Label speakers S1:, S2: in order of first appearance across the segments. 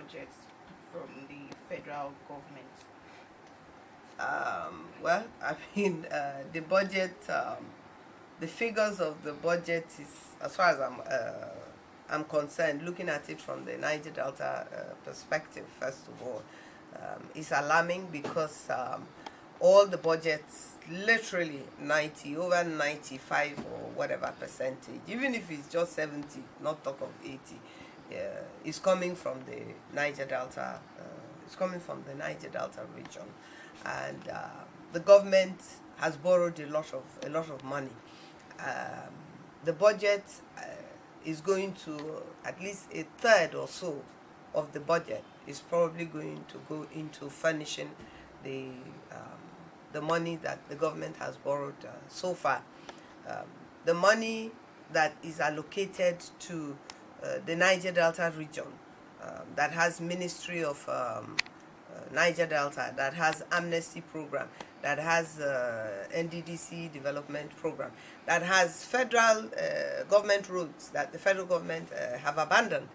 S1: budget from the federal government?
S2: Well, I mean, the budget, the figures of the budget is, as far as I'm concerned, looking at it from the Niger Delta perspective, first of all, is alarming because all the budgets, literally 90, over 95 or whatever percentage, even if it's just 70, not talk of 80, is coming from the Niger Delta. It's coming from the Niger Delta region, and the government has borrowed a lot of money. The budget is going to, at least a third or so of the budget is probably going to go into furnishing the money that the government has borrowed so far. The money that is allocated to the Niger Delta region, that has Ministry of Niger Delta, that has Amnesty Program, that has NDDC Development Program, that has federal government roads that the federal government have abandoned,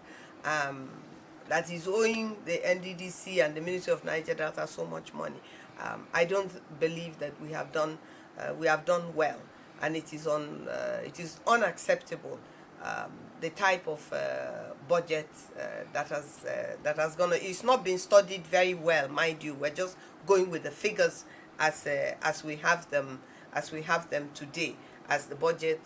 S2: that is owing the NDDC and the Ministry of Niger Delta so much money. I don't believe that we have done well, and it is unacceptable. The type of budget that has gone. It's not been studied very well, mind you. We're just going with the figures as we have them today, as the budget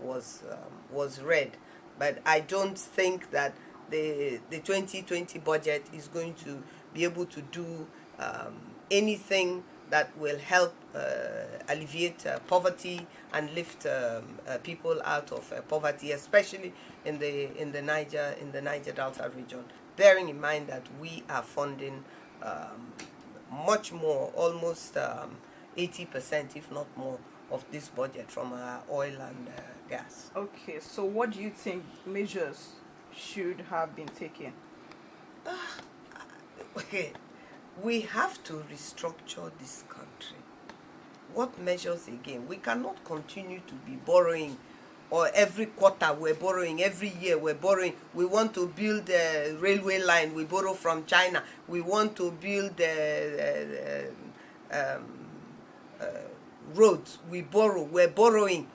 S2: was read. But I don't think that the 2020 budget is going to be able to do anything that will help alleviate poverty and lift people out of poverty, especially in the Niger Delta region. Bearing in mind that we are funding much more, almost 80%, if not more, of this budget from oil and gas.
S1: Okay, so what do you think measures should have been taken?
S2: Okay. We have to restructure this country. What measures again? We cannot continue to be borrowing, or every quarter we're borrowing, every year we're borrowing. We want to build a railway line, we borrow from China. We want to build roads, we borrow. We're borrowing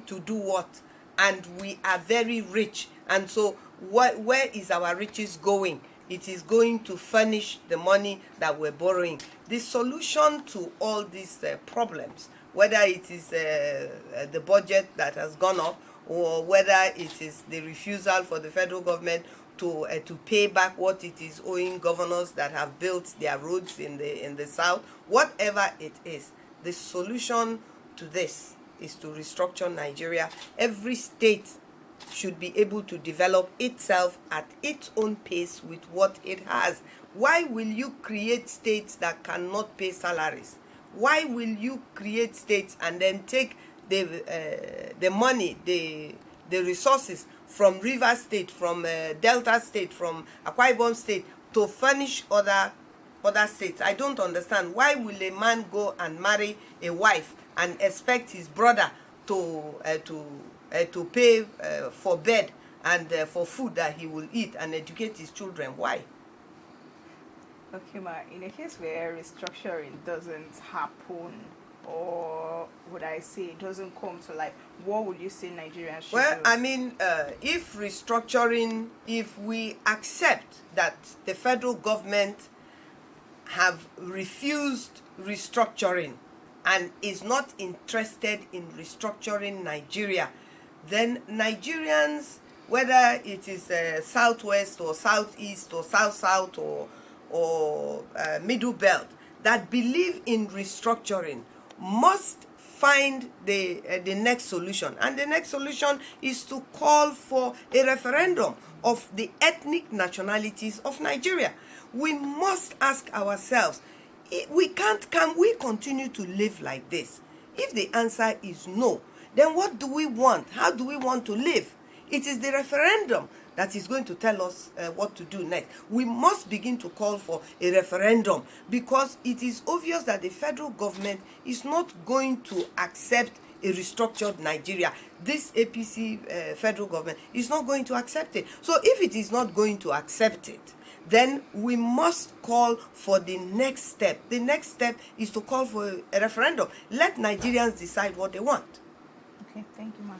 S2: to do what? And we are very rich. And so where is our riches going? It is going to furnish the money that we're borrowing. The solution to all these problems, whether it is the budget that has gone up, or whether it is the refusal for the federal government to pay back what it is owing governors that have built their roads in the south, whatever it is, the solution to this is to restructure Nigeria. Every state should be able to develop itself at its own pace with what it has. Why will you create states that cannot pay salaries? Why will you create states and then take the money, the resources from River State, from Delta State, from Akwa Ibom State to furnish other states? I don't understand. Why will a man go and marry a wife and expect his brother to pay for bed and for food that he will eat and educate his children? Why?
S1: Okay, ma, in a case where restructuring doesn't happen, or would I say it doesn't come to life, what would you say Nigerians should do?
S2: I mean, if restructuring, if we accept that the federal government have refused restructuring and is not interested in restructuring Nigeria, then Nigerians, whether it is southwest or southeast or south or middle belt, that believe in restructuring must find the next solution. And the next solution is to call for a referendum of the ethnic nationalities of Nigeria. We must ask ourselves, can we continue to live like this? If the answer is no, then what do we want? How do we want to live? It is the referendum that is going to tell us what to do next. We must begin to call for a referendum, because it is obvious that the federal government is not going to accept a restructured Nigeria. This APC federal government is not going to accept it. So if it is not going to accept it, then we must call for the next step. The next step is to call for a referendum. Let Nigerians decide what they want.
S1: Okay, thank you, ma'am.